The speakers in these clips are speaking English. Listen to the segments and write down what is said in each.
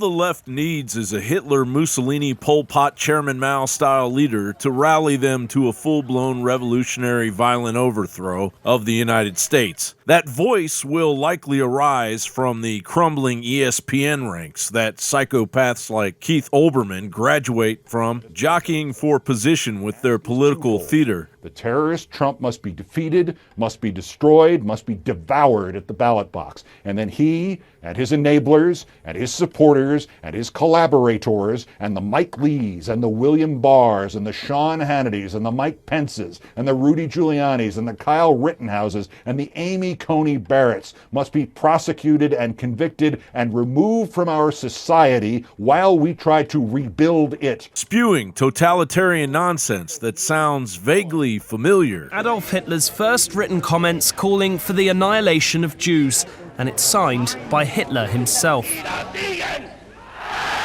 the left needs is a Hitler, Mussolini, Pol Pot, Chairman Mao-style leader to rally them to a full-blown revolutionary violent overthrow of the United States. That voice will likely arise from the crumbling ESPN ranks that psychopaths like Keith Olbermann graduate from, jockeying for position with their political theater. The terrorist Trump must be defeated, must be destroyed, must be devoured at the ballot box. And then he and his enablers and his supporters and his collaborators and the Mike Lees and the William Barrs and the Sean Hannitys and the Mike Pences and the Rudy Giulianis and the Kyle Rittenhouses and the Amy Coney Barretts must be prosecuted and convicted and removed from our society while we try to rebuild it. Spewing totalitarian nonsense that sounds vaguely familiar. Adolf Hitler's first written comments calling for the annihilation of Jews, and it's signed by Hitler himself.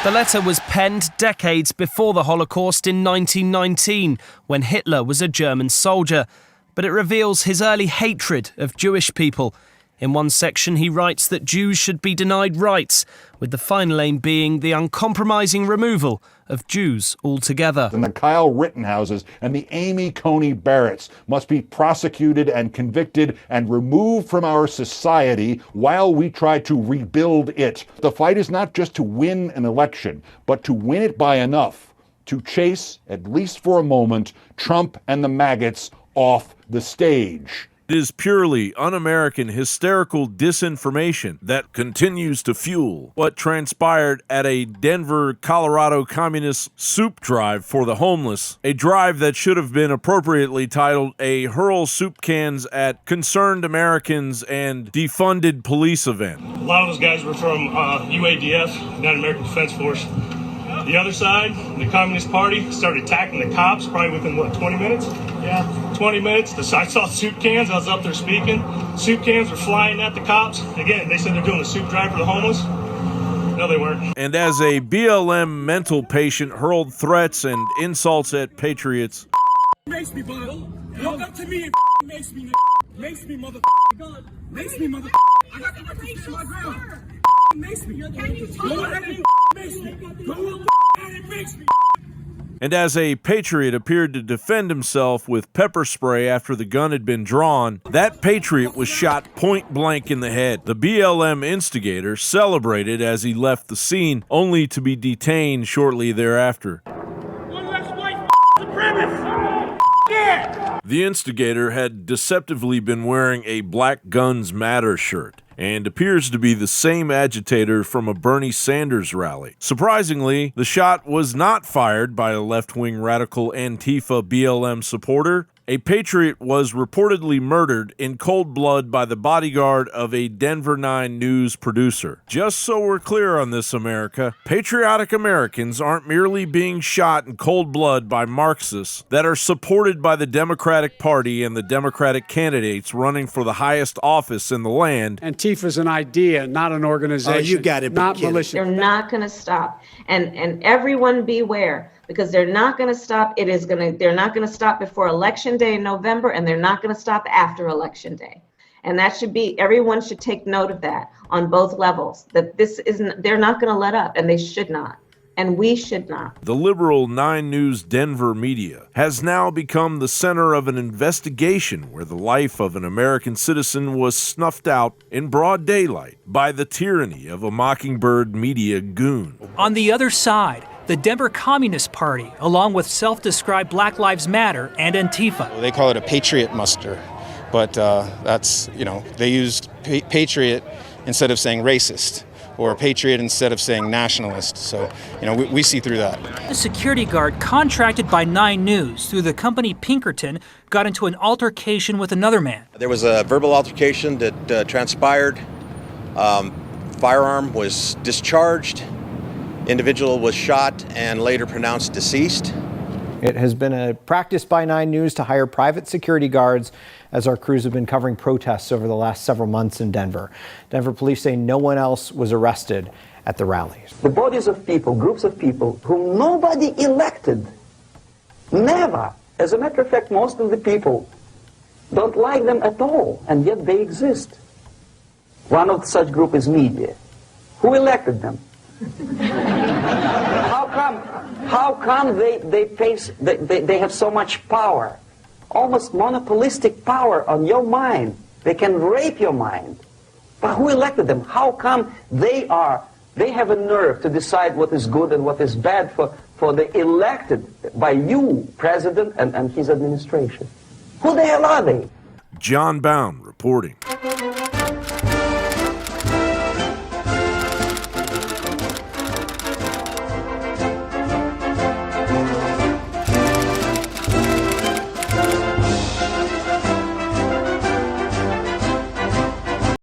The letter was penned decades before the Holocaust in 1919, when Hitler was a German soldier, but it reveals his early hatred of Jewish people. In one section, he writes that Jews should be denied rights, with the final aim being the uncompromising removal of Jews altogether. And the Kyle Rittenhouses and the Amy Coney Barretts must be prosecuted and convicted and removed from our society while we try to rebuild it. The fight is not just to win an election, but to win it by enough to chase, at least for a moment, Trump and the maggots off the stage. It is purely un-American hysterical disinformation that continues to fuel what transpired at a Denver, Colorado communist soup drive for the homeless, a drive that should have been appropriately titled a hurl soup cans at concerned Americans and defunded police event. A lot of those guys were from UADF, United American Defense Force. The other side, the Communist Party, started attacking the cops probably within, 20 minutes? Yeah, 20 minutes. I saw soup cans. I was up there speaking. Soup cans were flying at the cops. Again, they said they're doing a soup drive for the homeless. No, they weren't. And as a BLM mental patient hurled threats and insults at patriots. Makes me, brother. Walk up to me and makes me, mother. Makes me, mother. I got the reputation on my ground. Makes me. Can you talk? Go ahead and makes me. Go ahead and makes me. And as a patriot appeared to defend himself with pepper spray after the gun had been drawn, that patriot was shot point blank in the head. The BLM instigator celebrated as he left the scene, only to be detained shortly thereafter. One less white supremacist. Yeah. The instigator had deceptively been wearing a Black Guns Matter shirt and appears to be the same agitator from a Bernie Sanders rally. Surprisingly, the shot was not fired by a left-wing radical Antifa BLM supporter. A patriot was reportedly murdered in cold blood by the bodyguard of a Denver 9 news producer. Just so we're clear on this, America, patriotic Americans aren't merely being shot in cold blood by Marxists that are supported by the Democratic Party and the Democratic candidates running for the highest office in the land. Antifa's an idea, not an organization. Oh, you got it. Not militia. They're not going to stop. And everyone beware, because they're not going to stop. They're not going to stop before Election Day in November, and they're not going to stop after Election Day. And that should be, everyone should take note of that on both levels, that they're not going to let up, and they should not. And we should not. The liberal 9 News Denver media has now become the center of an investigation where the life of an American citizen was snuffed out in broad daylight by the tyranny of a mockingbird media goon. On the other side, the Denver Communist Party, along with self-described Black Lives Matter and Antifa. They call it a patriot muster, but that's, they used patriot instead of saying racist, or patriot instead of saying nationalist. So, we see through that. A security guard contracted by 9 News through the company Pinkerton got into an altercation with another man. There was a verbal altercation that transpired. Firearm was discharged. Individual was shot and later pronounced deceased. It has been a practice by 9 News to hire private security guards as our crews have been covering protests over the last several months in Denver. Denver police say no one else was arrested at the rallies. The bodies of people, groups of people whom nobody elected, never. As a matter of fact, most of the people don't like them at all, and yet they exist. One of such group is media. Who elected them? How come they have so much power, almost monopolistic power on your mind? They can rape your mind. But who elected them? How come they have a nerve to decide what is good and what is bad for the elected by you, president, and his administration? Who the hell are they? John Bowne reporting.